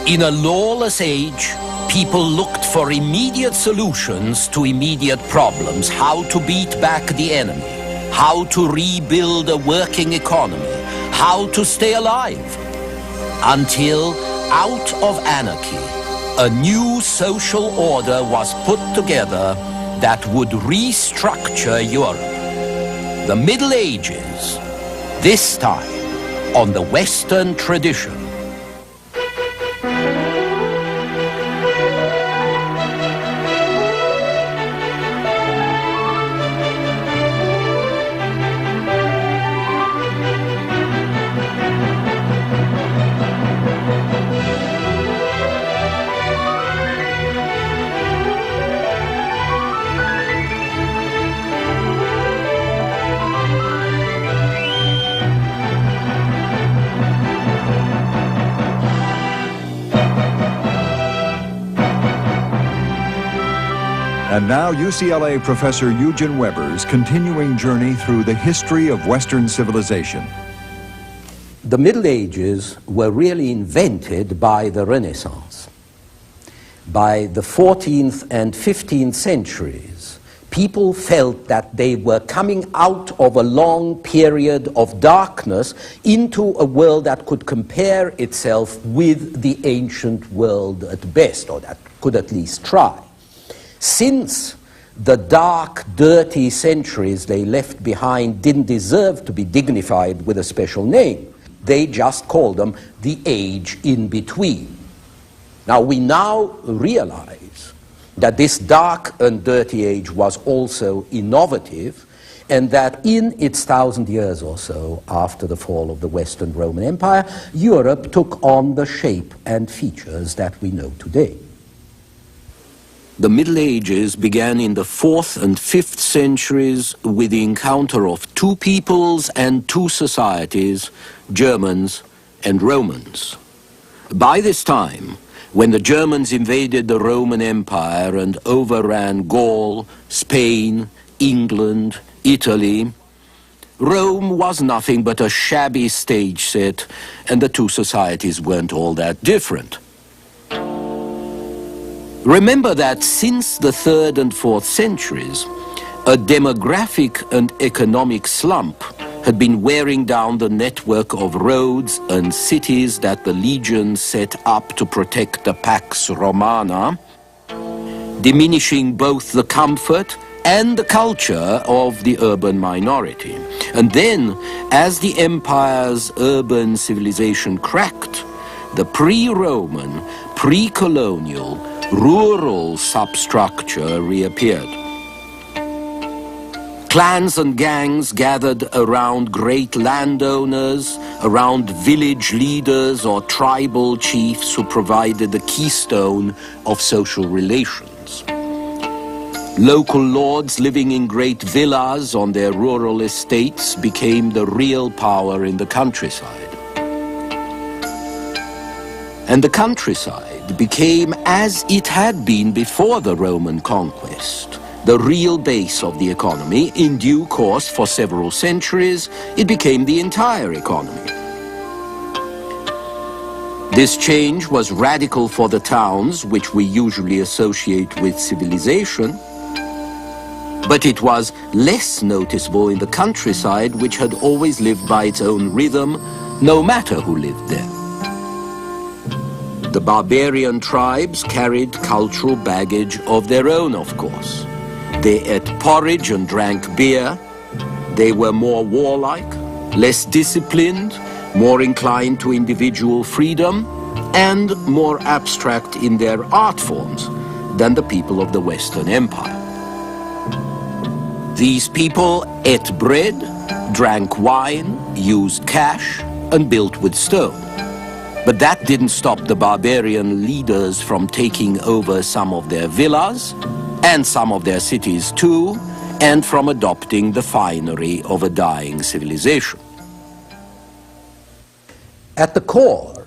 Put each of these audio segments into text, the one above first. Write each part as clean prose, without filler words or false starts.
In a lawless age, people looked for immediate solutions to immediate problems. How to beat back the enemy, how to rebuild a working economy, how to stay alive. Until, out of anarchy, a new social order was put together that would restructure Europe. The Middle Ages, this time on the Western tradition. And now UCLA professor Eugene Weber's continuing journey through the history of Western civilization. The Middle Ages were really invented by the Renaissance. By the 14th and 15th centuries, people felt that they were coming out of a long period of darkness into a world that could compare itself with the ancient world at best, or that could at least try. Since the dark, dirty centuries they left behind didn't deserve to be dignified with a special name, they just called them the age in between. Now we now realize that this dark and dirty age was also innovative, and that in its 1,000 years or so after the fall of the Western Roman Empire, Europe took on the shape and features that we know today. The Middle Ages began in the 4th and 5th centuries with the encounter of two peoples and two societies, Germans and Romans. By this time, when the Germans invaded the Roman Empire and overran Gaul, Spain, England, Italy, Rome was nothing but a shabby stage set, and the two societies weren't all that different. Remember that since the 3rd and 4th centuries, a demographic and economic slump had been wearing down the network of roads and cities that the legions set up to protect the Pax Romana, diminishing both the comfort and the culture of the urban minority. And then, as the empire's urban civilization cracked, the pre-Roman, pre-colonial, rural substructure reappeared. Clans and gangs gathered around great landowners, around village leaders or tribal chiefs who provided the keystone of social relations. Local lords living in great villas on their rural estates became the real power in the countryside. And the countryside became, as it had been before the Roman conquest, the real base of the economy. In due course, for several centuries, it became the entire economy. This change was radical for the towns, which we usually associate with civilization, but it was less noticeable in the countryside, which had always lived by its own rhythm, no matter who lived there. The barbarian tribes carried cultural baggage of their own, of course. They ate porridge and drank beer. They were more warlike, less disciplined, more inclined to individual freedom, and more abstract in their art forms than the people of the Western Empire. These people ate bread, drank wine, used cash, and built with stone. But that didn't stop the barbarian leaders from taking over some of their villas, and some of their cities too, and from adopting the finery of a dying civilization. At the core,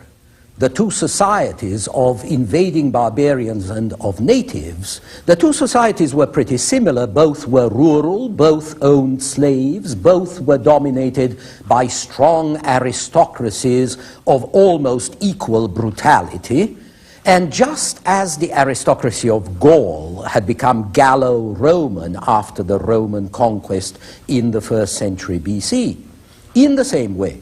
the two societies of invading barbarians and of natives, the two societies were pretty similar. Both were rural, both owned slaves, both were dominated by strong aristocracies of almost equal brutality, And just as the aristocracy of Gaul had become Gallo-Roman after the Roman conquest in the 1st century BC, in the same way,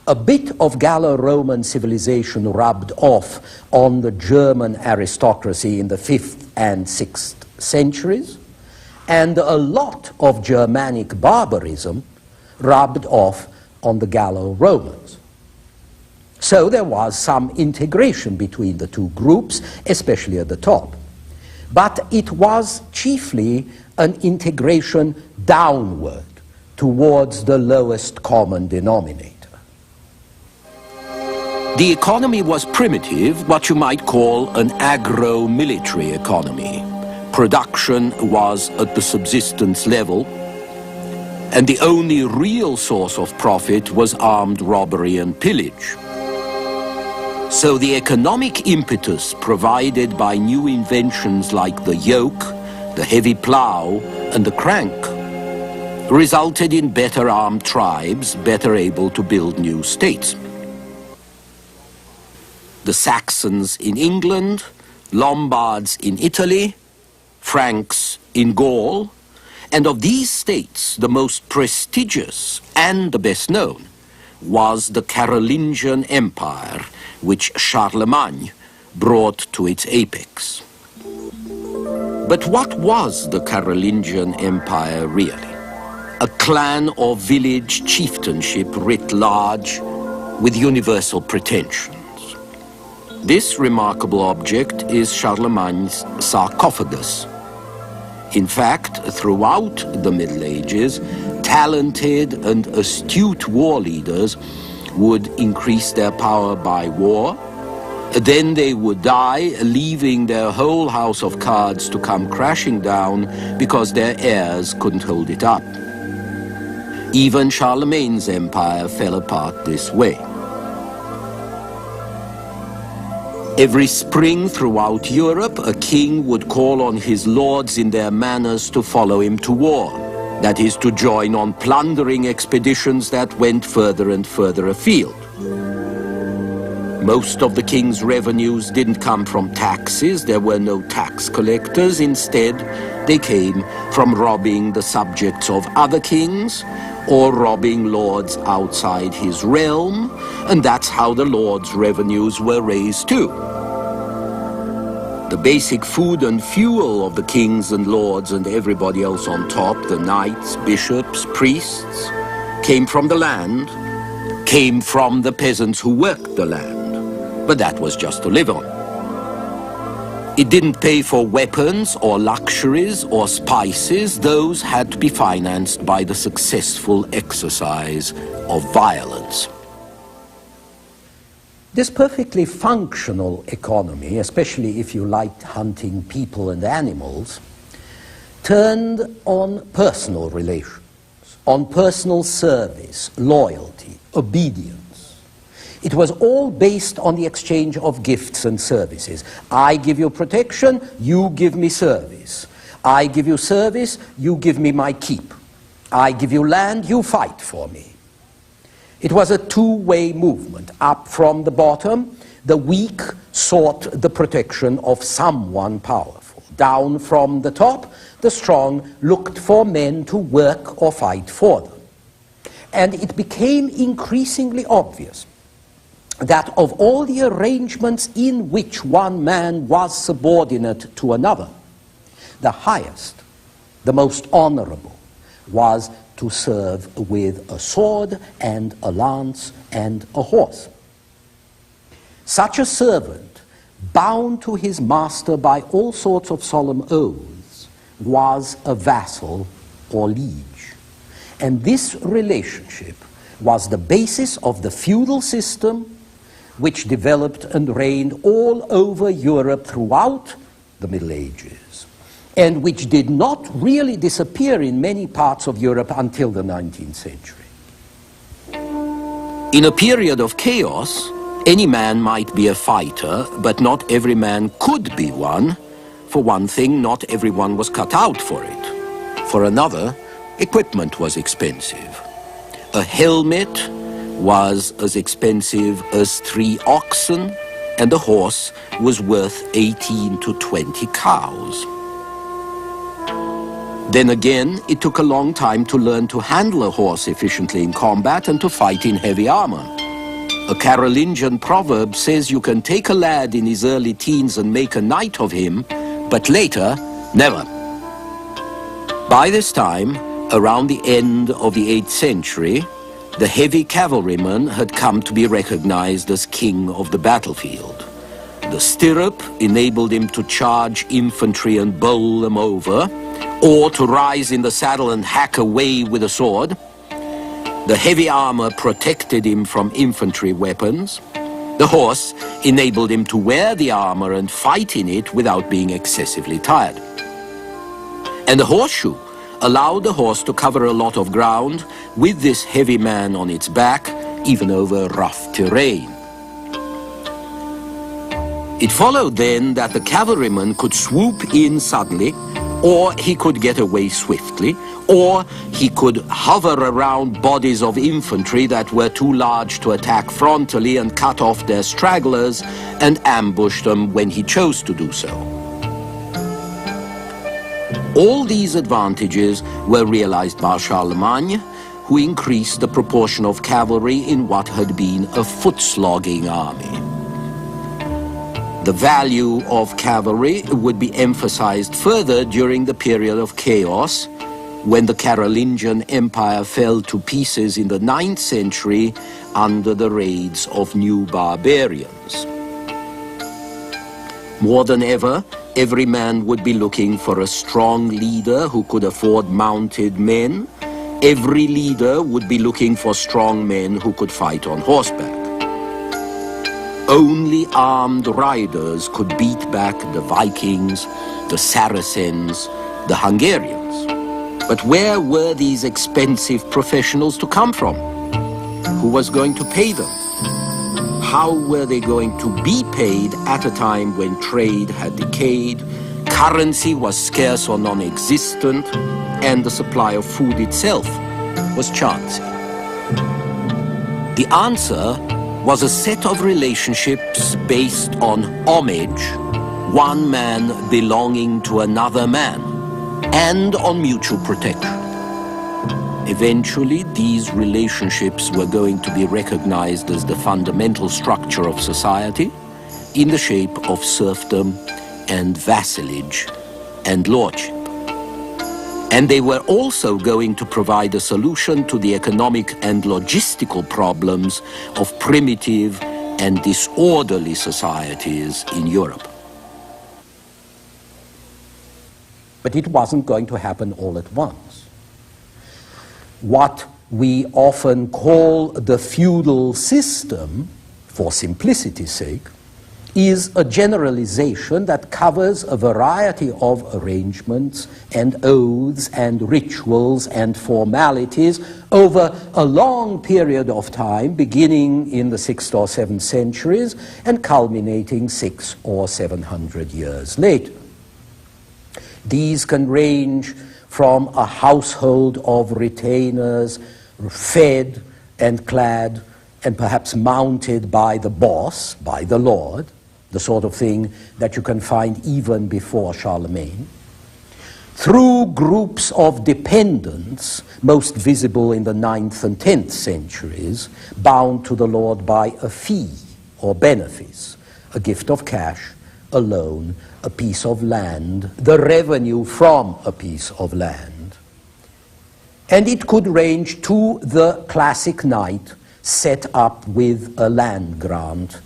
a bit of Gallo-Roman civilization rubbed off on the German aristocracy in the 5th and 6th centuries, and a lot of Germanic barbarism rubbed off on the Gallo-Romans. So there was some integration between the two groups, especially at the top. But it was chiefly an integration downward towards the lowest common denominator. The economy was primitive, what you might call an agro-military economy. Production was at the subsistence level, and the only real source of profit was armed robbery and pillage. So the economic impetus provided by new inventions like the yoke, the heavy plough, and the crank resulted in better armed tribes, better able to build new states. The Saxons in England, Lombards in Italy, Franks in Gaul, and of these states, the most prestigious and the best known was the Carolingian Empire, which Charlemagne brought to its apex. But what was the Carolingian Empire really? A clan or village chieftainship writ large with universal pretensions. This remarkable object is Charlemagne's sarcophagus. In fact, throughout the Middle Ages, talented and astute war leaders would increase their power by war. Then they would die, leaving their whole house of cards to come crashing down because their heirs couldn't hold it up. Even Charlemagne's empire fell apart this way. Every spring throughout Europe, a king would call on his lords in their manors to follow him to war. That is, to join on plundering expeditions that went further and further afield. Most of the king's revenues didn't come from taxes. There were no tax collectors. Instead, they came from robbing the subjects of other kings or robbing lords outside his realm, and that's how the lords' revenues were raised too. The basic food and fuel of the kings and lords and everybody else on top, the knights, bishops, priests, came from the land, came from the peasants who worked the land. But that was just to live on. It didn't pay for weapons or luxuries or spices. Those had to be financed by the successful exercise of violence. This perfectly functional economy, especially if you liked hunting people and animals, turned on personal relations, on personal service, loyalty, obedience. It was all based on the exchange of gifts and services. I give you protection, you give me service. I give you service, you give me my keep. I give you land, you fight for me. It was a two-way movement. Up from the bottom, the weak sought the protection of someone powerful. Down from the top, the strong looked for men to work or fight for them. And it became increasingly obvious that of all the arrangements in which one man was subordinate to another, the highest, the most honorable, was to serve with a sword and a lance and a horse. Such a servant, bound to his master by all sorts of solemn oaths, was a vassal or liege. And this relationship was the basis of the feudal system which developed and reigned all over Europe throughout the Middle Ages, and which did not really disappear in many parts of Europe until the 19th century. In a period of chaos, any man might be a fighter, but not every man could be one. For one thing, not everyone was cut out for it. For another, equipment was expensive. A helmet was as expensive as 3 oxen, and the horse was worth 18 to 20 cows. Then again, it took a long time to learn to handle a horse efficiently in combat and to fight in heavy armor. A Carolingian proverb says you can take a lad in his early teens and make a knight of him, but later, never. By this time, around the end of the 8th century, the heavy cavalryman had come to be recognized as king of the battlefield. The stirrup enabled him to charge infantry and bowl them over, or to rise in the saddle and hack away with a sword. The heavy armor protected him from infantry weapons. The horse enabled him to wear the armor and fight in it without being excessively tired. And the horseshoe allowed the horse to cover a lot of ground with this heavy man on its back, even over rough terrain. It followed then that the cavalryman could swoop in suddenly, or he could get away swiftly, or he could hover around bodies of infantry that were too large to attack frontally and cut off their stragglers and ambush them when he chose to do so. All these advantages were realized by Charlemagne, who increased the proportion of cavalry in what had been a foot-slogging army. The value of cavalry would be emphasized further during the period of chaos, when the Carolingian Empire fell to pieces in the 9th century under the raids of new barbarians. More than ever, every man would be looking for a strong leader who could afford mounted men. Every leader would be looking for strong men who could fight on horseback. Only armed riders could beat back the Vikings, the Saracens, the Hungarians. But where were these expensive professionals to come from? Who was going to pay them? How were they going to be paid at a time when trade had decayed, currency was scarce or non-existent, and the supply of food itself was chancy? The answer was a set of relationships based on homage, one man belonging to another man, and on mutual protection. Eventually, these relationships were going to be recognized as the fundamental structure of society in the shape of serfdom and vassalage and lordship. And they were also going to provide a solution to the economic and logistical problems of primitive and disorderly societies in Europe. But it wasn't going to happen all at once. What we often call the feudal system, for simplicity's sake, is a generalization that covers a variety of arrangements and oaths and rituals and formalities over a long period of time, beginning in the 6th or 7th centuries and culminating 600 or 700 years later. These can range from a household of retainers, fed and clad and perhaps mounted by the boss, by the lord, the sort of thing that you can find even before Charlemagne, through groups of dependents, most visible in the 9th and 10th centuries, bound to the lord by a fee or benefice, a gift of cash, a loan, a piece of land, the revenue from a piece of land. And it could range to the classic knight set up with a land grant,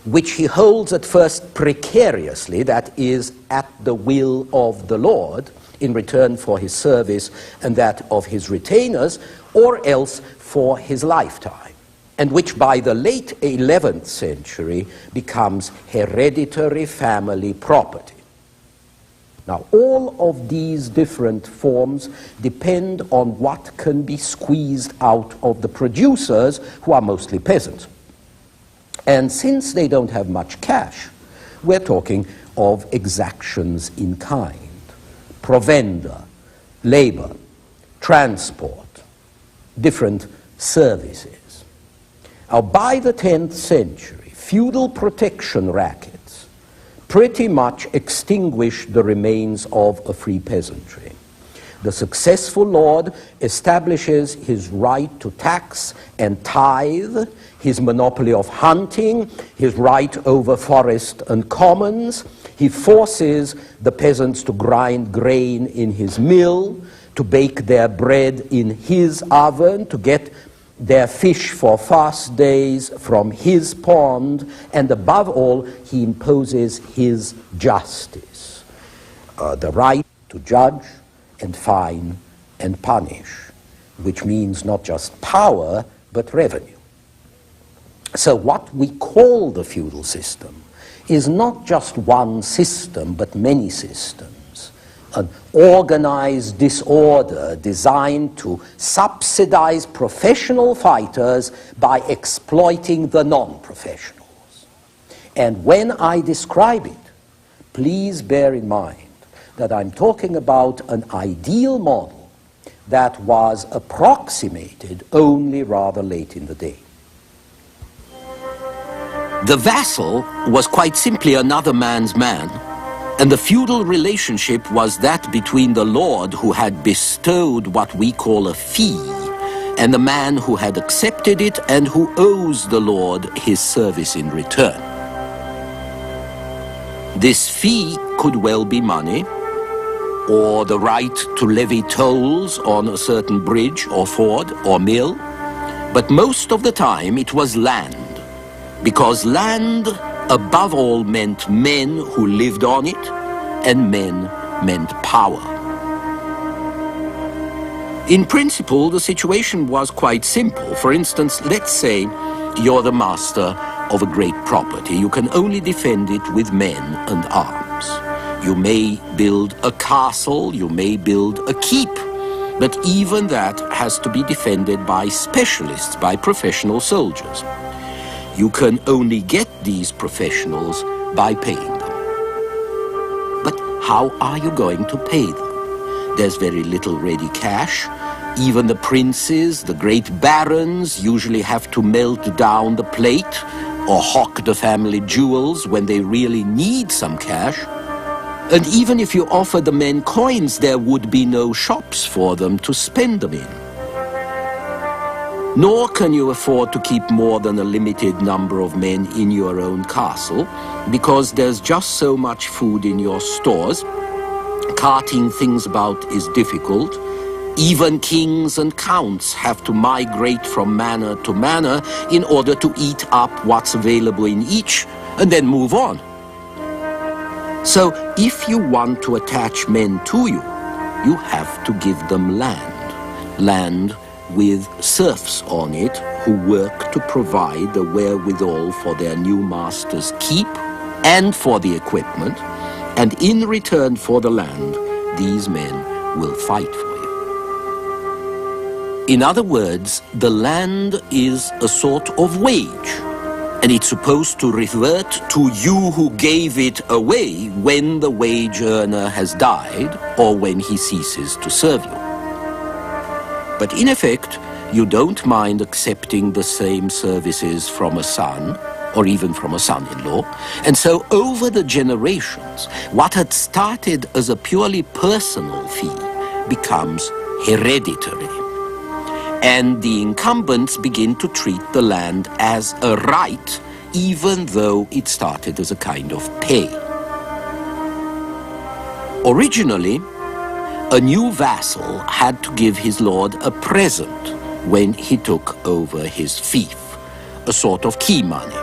which he holds at first precariously, that is, at the will of the lord, in return for his service and that of his retainers, or else for his lifetime, and which by the late 11th century becomes hereditary family property. Now, all of these different forms depend on what can be squeezed out of the producers, who are mostly peasants. And since they don't have much cash, we're talking of exactions in kind, provender, labor, transport, different services. Now, by the 10th century, feudal protection rackets pretty much extinguished the remains of a free peasantry. The successful lord establishes his right to tax and tithe, his monopoly of hunting, his right over forest and commons. He forces the peasants to grind grain in his mill, to bake their bread in his oven, to get their fish for fast days from his pond, and above all, he imposes his justice, the right to judge and fine and punish, which means not just power, but revenue. So what we call the feudal system is not just one system, but many systems. An organized disorder designed to subsidize professional fighters by exploiting the non-professionals. And when I describe it, please bear in mind that I'm talking about an ideal model that was approximated only rather late in the day. The vassal was quite simply another man's man, and the feudal relationship was that between the lord who had bestowed what we call a fee and the man who had accepted it and who owes the lord his service in return. This fee could well be money, or the right to levy tolls on a certain bridge or ford or mill, but most of the time it was land, because land above all meant men who lived on it, and men meant power. In principle, the situation was quite simple. For instance, let's say you're the master of a great property. You can only defend it with men and arms. You may build a castle, you may build a keep, but even that has to be defended by specialists, by professional soldiers. You can only get these professionals by paying them. But how are you going to pay them? There's very little ready cash. Even the princes, the great barons, usually have to melt down the plate or hawk the family jewels when they really need some cash. And even if you offer the men coins, there would be no shops for them to spend them in. Nor can you afford to keep more than a limited number of men in your own castle, because there's just so much food in your stores. Carting things about is difficult. Even kings and counts have to migrate from manor to manor in order to eat up what's available in each and then move on. So if you want to attach men to you, you have to give them land with serfs on it who work to provide the wherewithal for their new master's keep and for the equipment, and in return for the land, these men will fight for you. In other words, the land is a sort of wage, and it's supposed to revert to you who gave it away when the wage earner has died or when he ceases to serve you. But in effect, you don't mind accepting the same services from a son, or even from a son-in-law. And so over the generations, what had started as a purely personal fee becomes hereditary. And the incumbents begin to treat the land as a right, even though it started as a kind of pay. Originally, a new vassal had to give his lord a present when he took over his fief, a sort of key money.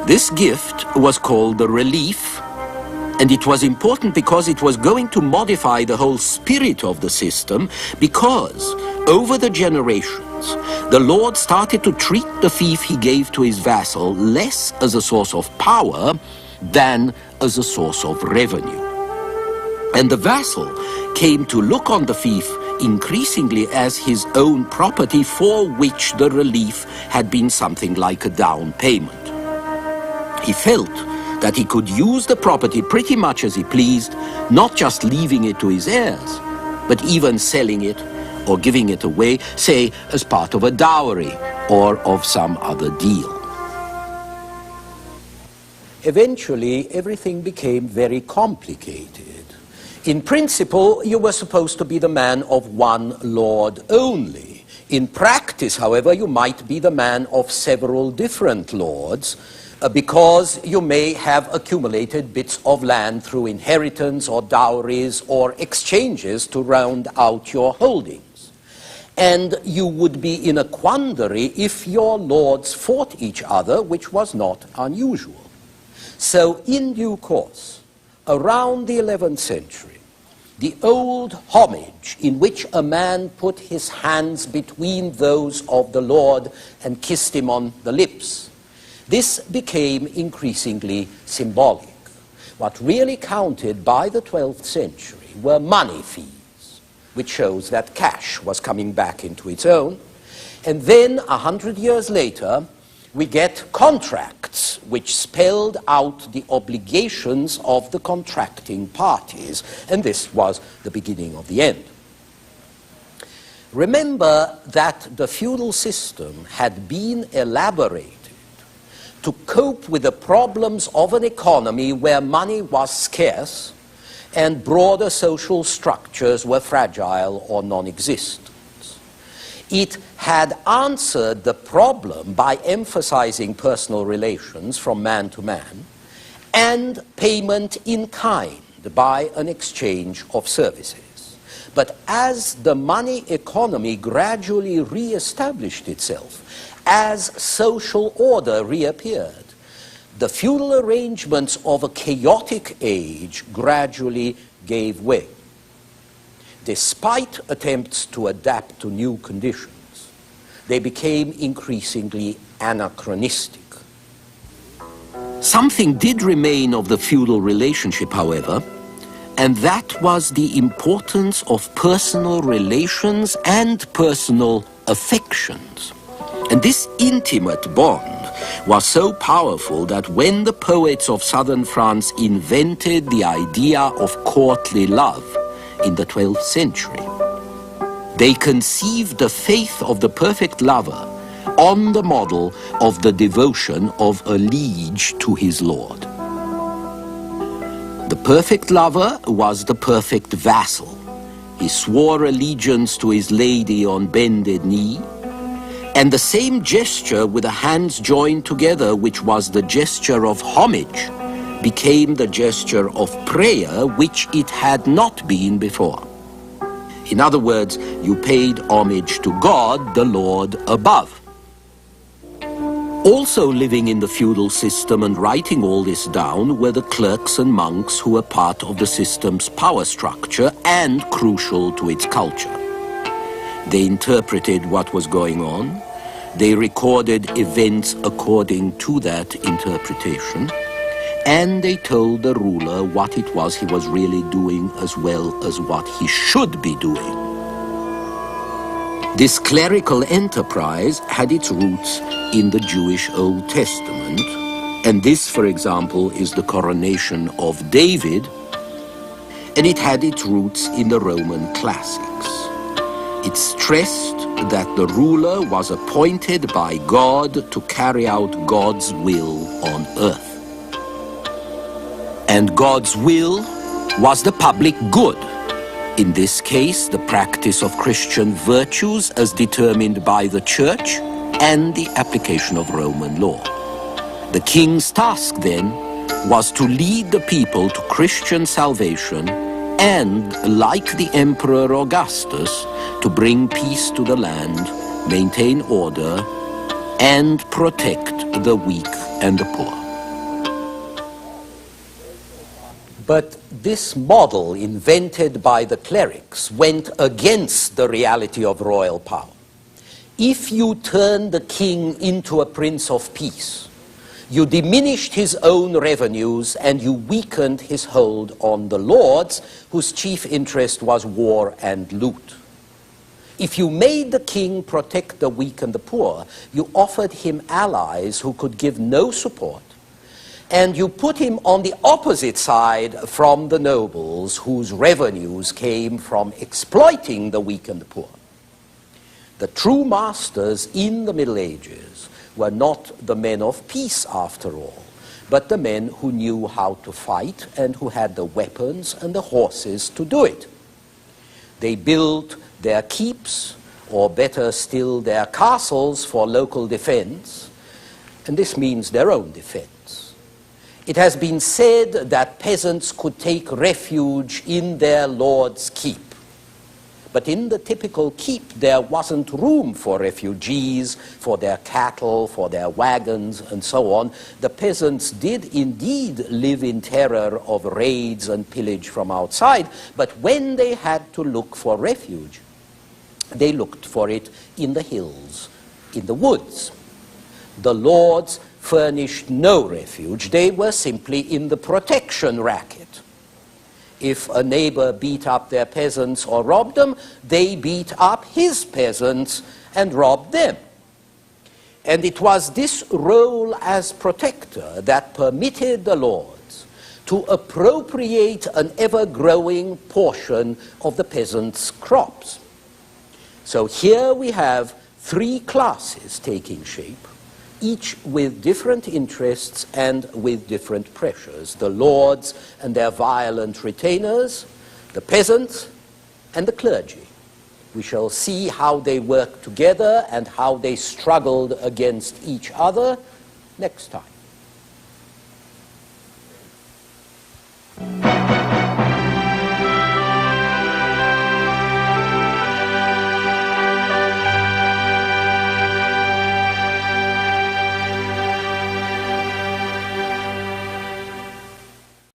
This gift was called the relief, and it was important because it was going to modify the whole spirit of the system, because over the generations, the lord started to treat the fief he gave to his vassal less as a source of power than as a source of revenue. And the vassal came to look on the fief increasingly as his own property, for which the relief had been something like a down payment. He felt that he could use the property pretty much as he pleased, not just leaving it to his heirs, but even selling it or giving it away, say, as part of a dowry or of some other deal. eventually everything became very complicated. In principle, you were supposed to be the man of one lord only. In practice, however, you might be the man of several different lords, because you may have accumulated bits of land through inheritance or dowries or exchanges to round out your holdings. And you would be in a quandary if your lords fought each other, which was not unusual. So in due course, around the 11th century, the old homage in which a man put his hands between those of the lord and kissed him on the lips, this became increasingly symbolic. What really counted by the 12th century were money fees, which shows that cash was coming back into its own. And then, 100 years later, we get contracts which spelled out the obligations of the contracting parties, and this was the beginning of the end. Remember that the feudal system had been elaborated to cope with the problems of an economy where money was scarce and broader social structures were fragile or non-existent. It had answered the problem by emphasizing personal relations from man to man and payment in kind by an exchange of services. But as the money economy gradually re-established itself, as social order reappeared, the feudal arrangements of a chaotic age gradually gave way. Despite attempts to adapt to new conditions, they became increasingly anachronistic. Something did remain of the feudal relationship, however, and that was the importance of personal relations and personal affections. And this intimate bond was so powerful that when the poets of southern France invented the idea of courtly love in the 12th century, they conceived the faith of the perfect lover on the model of the devotion of a liege to his lord. The perfect lover was the perfect vassal. He swore allegiance to his lady on bended knee, and the same gesture with the hands joined together, which was the gesture of homage, became the gesture of prayer, which it had not been before. In other words, you paid homage to God, the Lord above. Also living in the feudal system and writing all this down were the clerks and monks who were part of the system's power structure and crucial to its culture. They interpreted what was going on. They recorded events according to that interpretation. And they told the ruler what it was he was really doing as well as what he should be doing. This clerical enterprise had its roots in the Jewish Old Testament. And this, for example, is the coronation of David. And it had its roots in the Roman classics. It stressed that the ruler was appointed by God to carry out God's will on earth. And God's will was the public good. In this case, the practice of Christian virtues as determined by the Church and the application of Roman law. The king's task, then, was to lead the people to Christian salvation and, like the Emperor Augustus, to bring peace to the land, maintain order, and protect the weak and the poor. But this model invented by the clerics went against the reality of royal power. If you turned the king into a prince of peace, you diminished his own revenues and you weakened his hold on the lords, whose chief interest was war and loot. If you made the king protect the weak and the poor, you offered him allies who could give no support, and you put him on the opposite side from the nobles, whose revenues came from exploiting the weak and the poor. The true masters in the Middle Ages were not the men of peace, after all, but the men who knew how to fight and who had the weapons and the horses to do it. They built their keeps, or better still, their castles for local defense, and this means their own defense. It has been said that peasants could take refuge in their lord's keep. But in the typical keep, there wasn't room for refugees, for their cattle, for their wagons, and so on. The peasants did indeed live in terror of raids and pillage from outside, but when they had to look for refuge, they looked for it in the hills, in the woods. The lords furnished no refuge. They were simply in the protection racket. If a neighbor beat up their peasants or robbed them, they beat up his peasants and robbed them. And it was this role as protector that permitted the lords to appropriate an ever-growing portion of the peasants' crops. So here we have three classes taking shape, each with different interests and with different pressures: the lords and their violent retainers, the peasants and the clergy. We shall see how they worked together and how they struggled against each other next time.